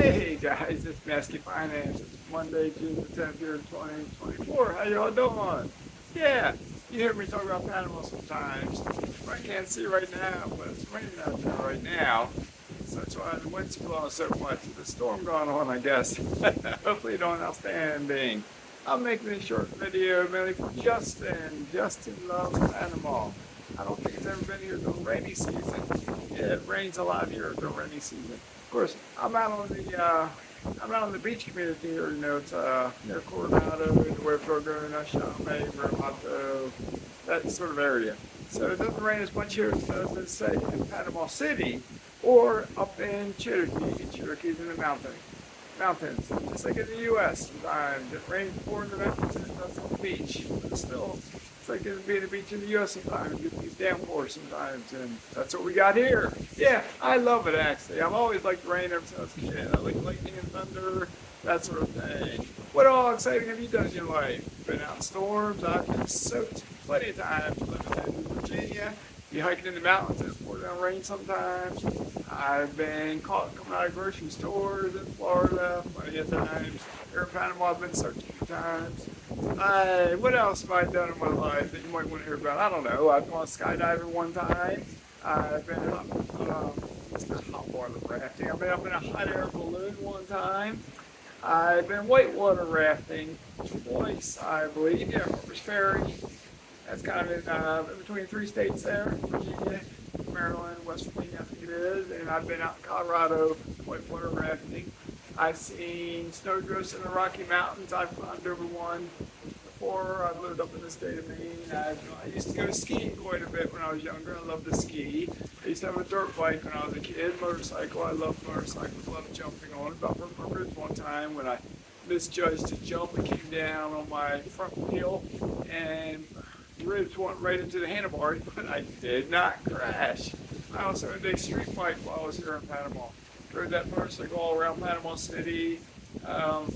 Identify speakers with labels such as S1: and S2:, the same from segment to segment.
S1: Hey guys, it's Mazske Finance. It's Monday, June the 10th here in 2024. How y'all doing? Yeah, you hear me talk about Panama sometimes. I can't see right now, but it's raining out there right now. So that's why the wind's blowing so much. The storm going on, I guess. Hopefully you're doing outstanding. I'm making this short video mainly for Justin. Justin loves Panama. I don't think he's ever been here during rainy season. Yeah, it rains a lot here during rainy season. Of course, I'm out on the beach community here. You know, it's near Coronado, Nueva Laguna, Chalmette, Vermonto, that sort of area. So it doesn't rain as much here as it does, let's say, in Panama City or up in Cherokee. Cherokee's in the mountains, just like in the U.S. sometimes. It rains more in the mountains than it does on the beach. But still, it's like it being a beach in the U.S. sometimes. You get these downpours sometimes, and that's what we got here. Yeah, I love it actually. I've always liked rain ever since I was a kid. I like lightning and thunder, that sort of thing. What all exciting have you done in your life? Been out in storms? I've been soaked plenty of times. Living in Virginia, be hiking in the mountains and pour down rain sometimes. I've been caught coming out of grocery stores in Florida plenty of times. Here in Panama, I've been soaked a few times. What else have I done in my life that you might want to hear about? I don't know. I've gone skydiving one time. I've been it's not hot water rafting. I've been up in a hot air balloon one time. I've been whitewater rafting twice, I believe. Yeah, Harper's Ferry. That's kind of in between three states there, Virginia, Maryland, West Virginia, I think it is. And I've been out in Colorado whitewater rafting. I've seen snowdrifts in the Rocky Mountains. I've climbed over one before. I've lived up in the state of Maine. I used to go skiing quite a bit when I was younger. I loved to ski. I used to have a dirt bike when I was a kid. Motorcycle. I loved motorcycles. A lot of jumping on it. About broke my ribs one time when I misjudged to jump and came down on my front wheel and ribs went right into the handlebars, but I did not crash. I also had a extreme bike while I was here in Panama. Rode that motorcycle all around Panama City. Of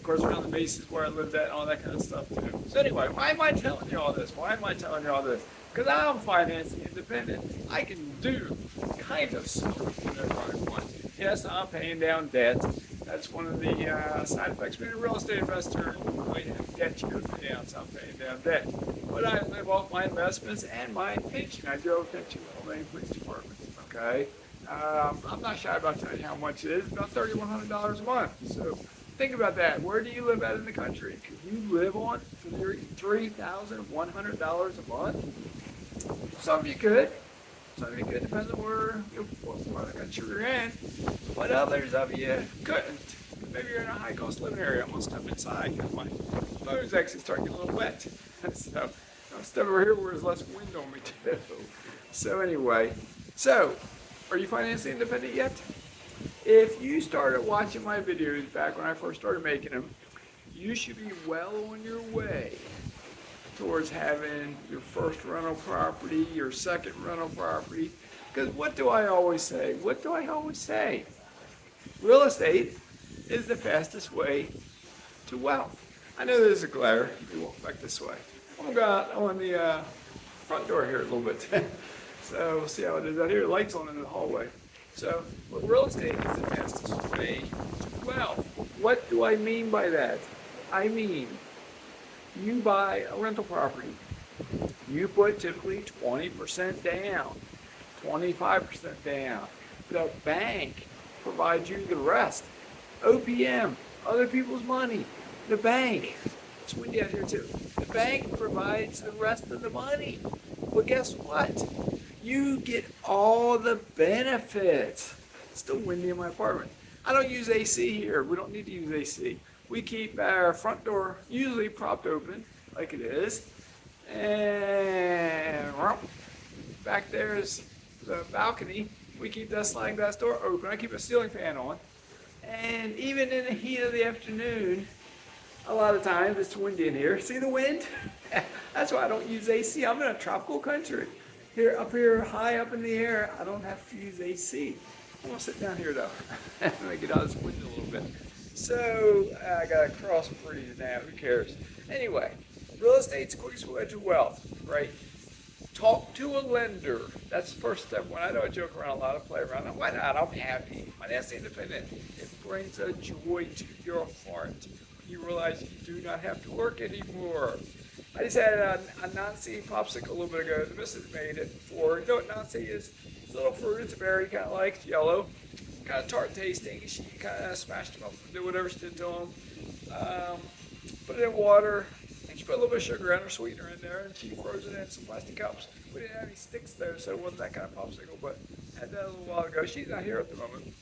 S1: course, around the bases where I lived at and all that kind of stuff too. So anyway, why am I telling you all this? Why am I telling you all this? Because I'm financially independent. I can do kind of sort of whatever I want. Yes, I'm paying down debt. That's one of the side effects. Being a real estate investor, you might have debt you go pay down, so I'm paying down debt. But I live off my investments and my pension. I do have a pension with the Maine Police Department. Okay. I'm not shy about telling you how much it is. About $3,100 a month. So think about that. Where do you live at in the country? Could you live on $3,100 a month? Some of you could. Some of you could. Depends on what part of the country you're in. But others of you couldn't. Maybe you're in a high-cost living area. I'm going to step inside because my phone's actually starting to get a little wet. So I'll step over here where there's less wind on me too. So anyway, are you financially independent yet? If you started watching my videos back when I first started making them, you should be well on your way towards having your first rental property, your second rental property. Because what do I always say? Real estate is the fastest way to wealth. I know there's a glare. You walk back this way. I'm going to go out on the front door here a little bit. So we'll see how it is out here. The light's on in the hallway. So real estate is the fastest way to wealth. What do I mean by that? I mean, you buy a rental property. You put typically 20% down, 25% down. The bank provides you the rest. OPM, other people's money. The bank, it's windy out here too. The bank provides the rest of the money. Well, guess what? You get all the benefits. It's still windy in my apartment. I don't use AC here. We don't need to use AC. We keep our front door usually propped open, like it is. And back there's the balcony. We keep that sliding glass door open. I keep a ceiling fan on. And even in the heat of the afternoon, a lot of times it's windy in here. See the wind? That's why I don't use AC. I'm in a tropical country. Here, up here, high up in the air, I don't have to use AC. I'm gonna sit down here though. Let me get out of this window a little bit. So, I got a cross breeze now, who cares? Anyway, real estate's the quickest way to wealth, right? Talk to a lender. That's the first step. When I know I joke around a lot, I play around. Why not? I'm happy. Financially independent. It brings a joy to your heart. You realize you do not have to work anymore. I just had a Nancy popsicle a little bit ago. The missus made it for, you know what Nancy is? It's a little fruit. It's a berry, kind of like yellow, kind of tart tasting. She kind of smashed them up and did whatever she did to them. Put it in water. And she put a little bit of sugar and her sweetener in there, and she froze it in some plastic cups. We didn't have any sticks there, so it wasn't that kind of popsicle, but had that a little while ago. She's not here at the moment.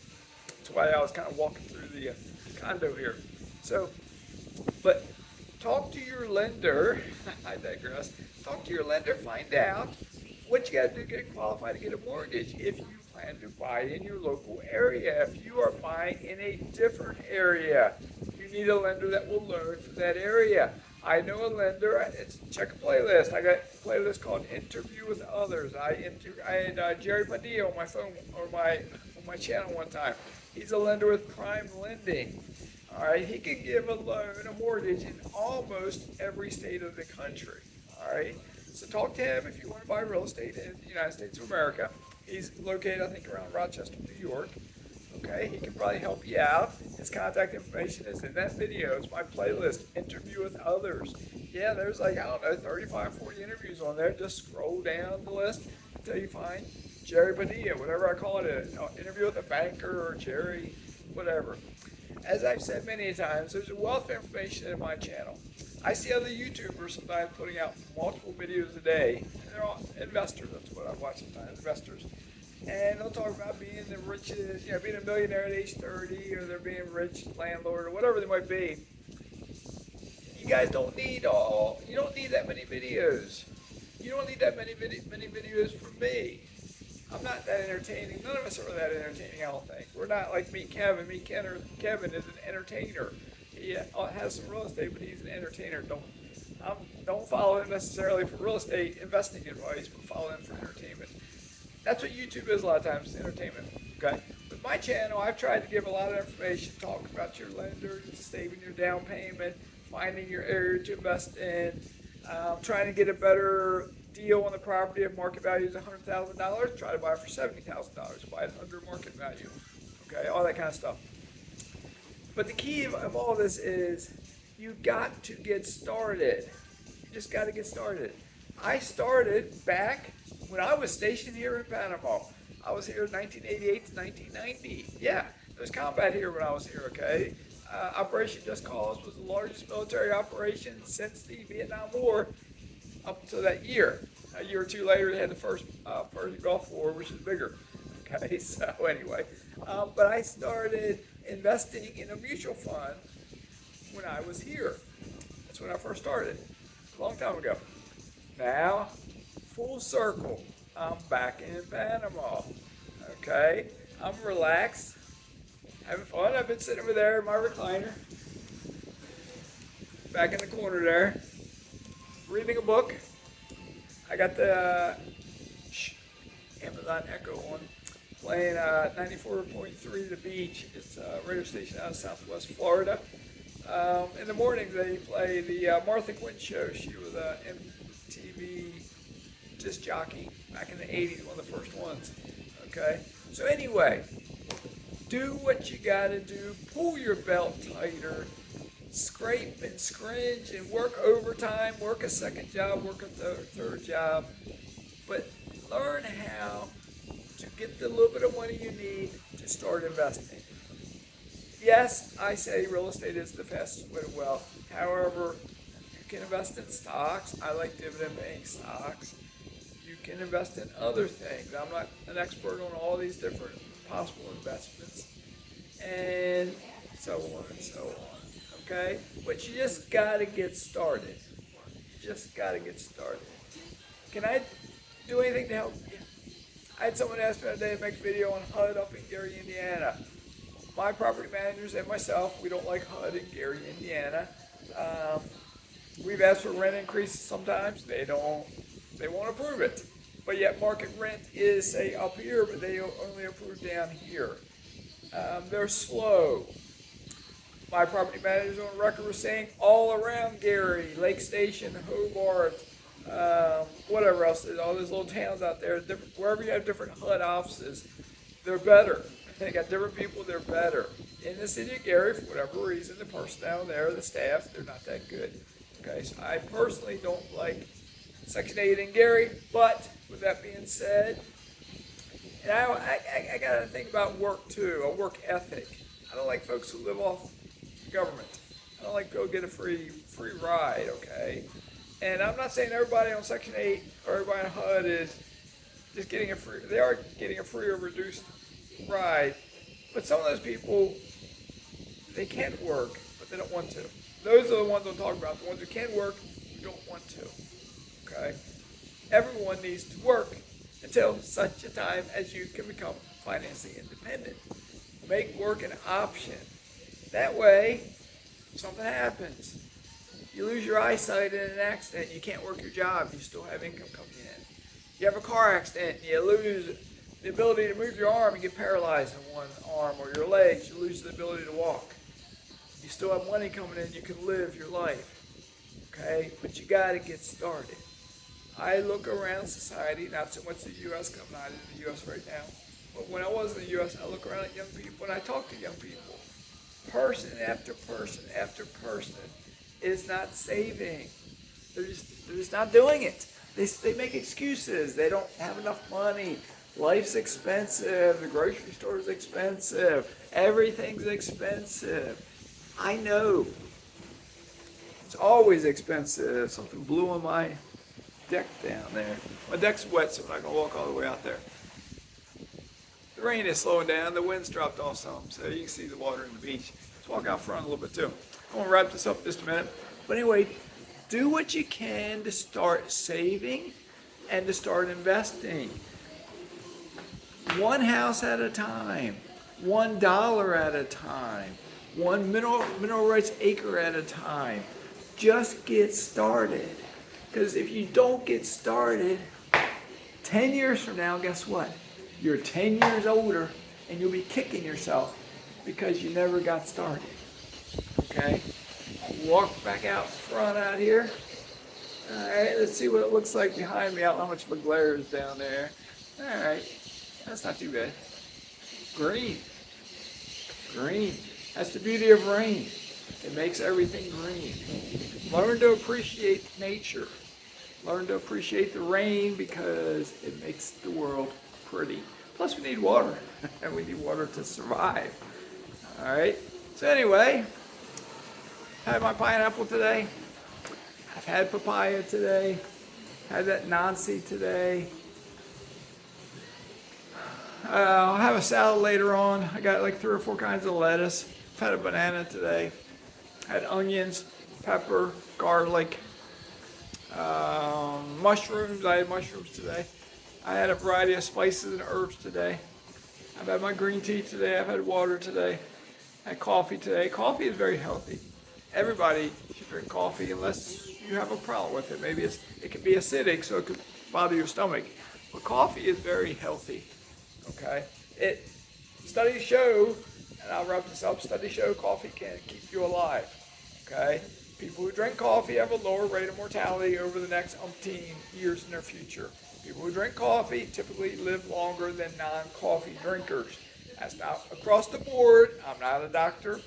S1: That's why I was kind of walking through the condo here. So, but talk to your lender. I digress. Talk to your lender. Find out what you got to do to get qualified to get a mortgage. If you plan to buy in your local area, if you are buying in a different area, you need a lender that will learn from that area. I know a lender. Check a playlist. I got a playlist called "Interview with Others." I had Jerry Padilla on my phone or on my channel one time. He's a lender with Prime Lending. All right, he can give a loan, a mortgage in almost every state of the country. All right, so talk to him if you want to buy real estate in the United States of America. He's located, I think, around Rochester, New York. Okay, he can probably help you out. His contact information is in that video. It's my playlist, Interview with Others. Yeah, there's like, I don't know, 35, 40 interviews on there. Just scroll down the list until you find Jerry Padilla, whatever I call it, an interview with a banker or Jerry, whatever. As I've said many times, there's a wealth of information in my channel. I see other YouTubers sometimes putting out multiple videos a day. And they're all investors, that's what I watch sometimes, investors. And they'll talk about being the richest, being a millionaire at age 30, or they're being a rich landlord, or whatever they might be. You guys don't need you don't need that many videos. You don't need that many videos from me. I'm not that entertaining. None of us are that entertaining, I don't think. We're not like Meet Kevin. Kevin is an entertainer. He has some real estate, but he's an entertainer. Don't follow him necessarily for real estate investing advice, but follow him for entertainment. That's what YouTube is a lot of times, entertainment. Okay? With my channel, I've tried to give a lot of information, talk about your lender, saving your down payment, finding your area to invest in, trying to get a better deal on the property if market value is $100,000, try to buy it for $70,000, buy it under market value. Okay, all that kind of stuff. But the key of all this is you got to get started. You just got to get started. I started back when I was stationed here in Panama. I was here in 1988 to 1990. Yeah, there was combat here when I was here, okay? Operation Just Cause was the largest military operation since the Vietnam War up to that year. A year or two later, they had the first Persian Gulf War, which is bigger. Okay, so anyway. But I started investing in a mutual fund when I was here. That's when I first started, a long time ago. Now, full circle, I'm back in Panama. Okay, I'm relaxed, having fun. I've been sitting over there in my recliner, back in the corner there, reading a book. I got the Amazon Echo on, playing 94.3 The Beach. It's a radio station out of Southwest Florida. In the morning they play the Martha Quinn show. She was a MTV disc jockey back in the 80s, one of the first ones. Okay, so anyway, do what you gotta do. Pull your belt tighter. Scrape and scringe and work overtime, work a second job, work a third job, but learn how to get the little bit of money you need to start investing. Yes, I say real estate is the fastest way to wealth. However, you can invest in stocks. I like dividend paying stocks. You can invest in other things. I'm not an expert on all these different possible investments, and so on and so on. Okay, but you just gotta get started. You just gotta get started. Can I do anything to help you? I had someone ask me the other day to make a video on HUD up in Gary, Indiana. My property managers and myself, we don't like HUD in Gary, Indiana. We've asked for rent increases sometimes. They won't approve it. But yet market rent is, say, up here, but they only approve down here. They're slow. My property manager's on record was saying all around Gary, Lake Station, Hobart, whatever else. There's all those little towns out there. Wherever you have different HUD offices, they're better. They got different people. They're better. In the city of Gary, for whatever reason, the personnel there, the staff, they're not that good. Okay, so I personally don't like Section 8 in Gary. But with that being said, and I got to think about work too, a work ethic. I don't like folks who live off government. I don't like go get a free ride, okay? And I'm not saying everybody on Section 8 or everybody on HUD is just getting a free, they are getting a free or reduced ride. But some of those people, they can't work, but they don't want to. Those are the ones I'm talking about, the ones who can work, who don't want to, okay? Everyone needs to work until such a time as you can become financially independent. Make work an option. That way, if something happens, you lose your eyesight in an accident, you can't work your job, you still have income coming in. You have a car accident, you lose the ability to move your arm, you get paralyzed in one arm, or your legs, you lose the ability to walk. You still have money coming in, you can live your life, okay? But you gotta get started. I look around society, not so much the U.S., because I'm not in the U.S. right now, but when I was in the U.S., I look around at young people and I talk to young people. Person after person after person is not saving. They're just not doing it. They make excuses. They don't have enough money. Life's expensive. The grocery store is expensive. Everything's expensive. I know. It's always expensive. Something blew on my deck down there. My deck's wet, so I'm not going to walk all the way out there. The rain is slowing down. The wind's dropped off some, so you can see the water in the beach. Let's walk out front a little bit too. I'm going to wrap this up in just a minute. But anyway, do what you can to start saving and to start investing. One house at a time. $1 at a time. One mineral rights acre at a time. Just get started. Because if you don't get started, 10 years from now, guess what? You're 10 years older and you'll be kicking yourself because you never got started. Okay? Walk back out front out here. Alright, let's see what it looks like behind me. I don't know how much of a glare is down there. Alright, that's not too bad. Green. Green. That's the beauty of rain. It makes everything green. Learn to appreciate nature. Learn to appreciate the rain because it makes the world pretty. Plus we need water, and we need water to survive. All right, so anyway, I had my pineapple today. I've had papaya today. Had that Nancy today. I'll have a salad later on. I got like 3 or 4 kinds of lettuce. I've had a banana today. Had onions, pepper, garlic, mushrooms. I had mushrooms today. I had a variety of spices and herbs today. I've had my green tea today. I've had water today. I had coffee today. Coffee is very healthy. Everybody should drink coffee unless you have a problem with it. Maybe it can be acidic, so it could bother your stomach. But coffee is very healthy. Okay? Studies show, and I'll wrap this up, studies show coffee can keep you alive. Okay? People who drink coffee have a lower rate of mortality over the next umpteen years in their future. People who drink coffee typically live longer than non-coffee drinkers. That's not across the board. I'm not a doctor.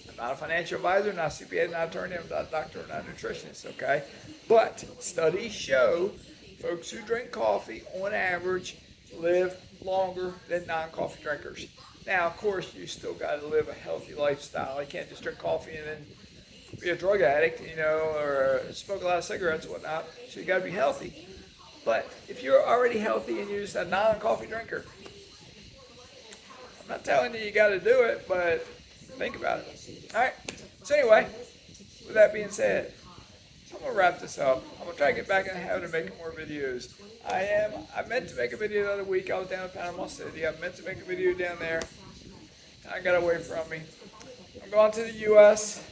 S1: I'm not a financial advisor, not a CPA, not an attorney. I'm not a doctor, I'm not a nutritionist, okay? But studies show folks who drink coffee, on average, live longer than non-coffee drinkers. Now, of course, you still got to live a healthy lifestyle. You can't just drink coffee and then be a drug addict, or smoke a lot of cigarettes and whatnot. So you got to be healthy. But if you're already healthy and you're just a non-coffee drinker, I'm not telling you got to do it, but think about it. All right. So anyway, with that being said, I'm going to wrap this up. I'm going to try to get back in the habit of making more videos. I meant to make a video the other week. I was down in Panama City. I meant to make a video down there. Time got away from me. I'm going to the U.S.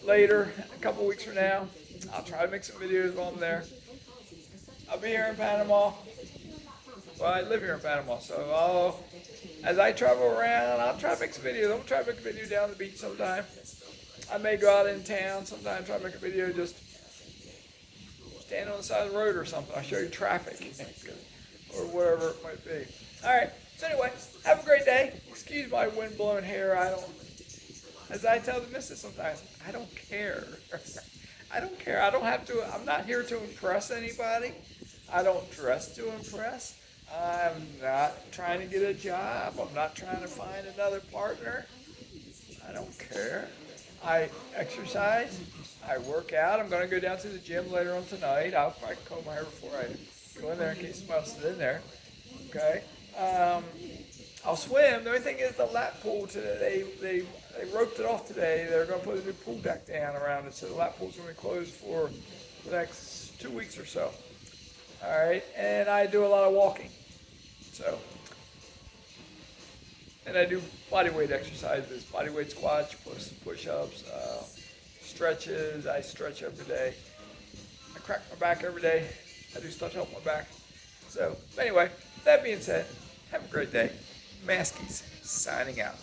S1: later, a couple weeks from now. I'll try to make some videos while I'm there. I'll be here in Panama. Well, I live here in Panama, so as I travel around, I'll try to make some videos. I'm going to try to make a video down the beach sometime. I may go out in town sometime, try to make a video just stand on the side of the road or something. I'll show you traffic or whatever it might be. All right. So anyway, have a great day. Excuse my wind-blown hair. As I tell the missus sometimes, I don't care. I don't care. I don't have to. I'm not here to impress anybody. I don't dress to impress. I'm not trying to get a job. I'm not trying to find another partner. I don't care. I exercise. I work out. I'm going to go down to the gym later on tonight. I'll probably comb my hair before I go in there in case somebody else is in there. Okay. I'll swim. The only thing is the lap pool today. They roped it off today. They're going to put a new pool deck down around it, so the lap pool's going to be closed for the next 2 weeks or so. All right, and I do a lot of walking. So, and I do body weight exercises, body weight squats, push-ups, stretches. I stretch every day. I crack my back every day. I do stuff to help my back. So, anyway, that being said, have a great day. Maskies signing out.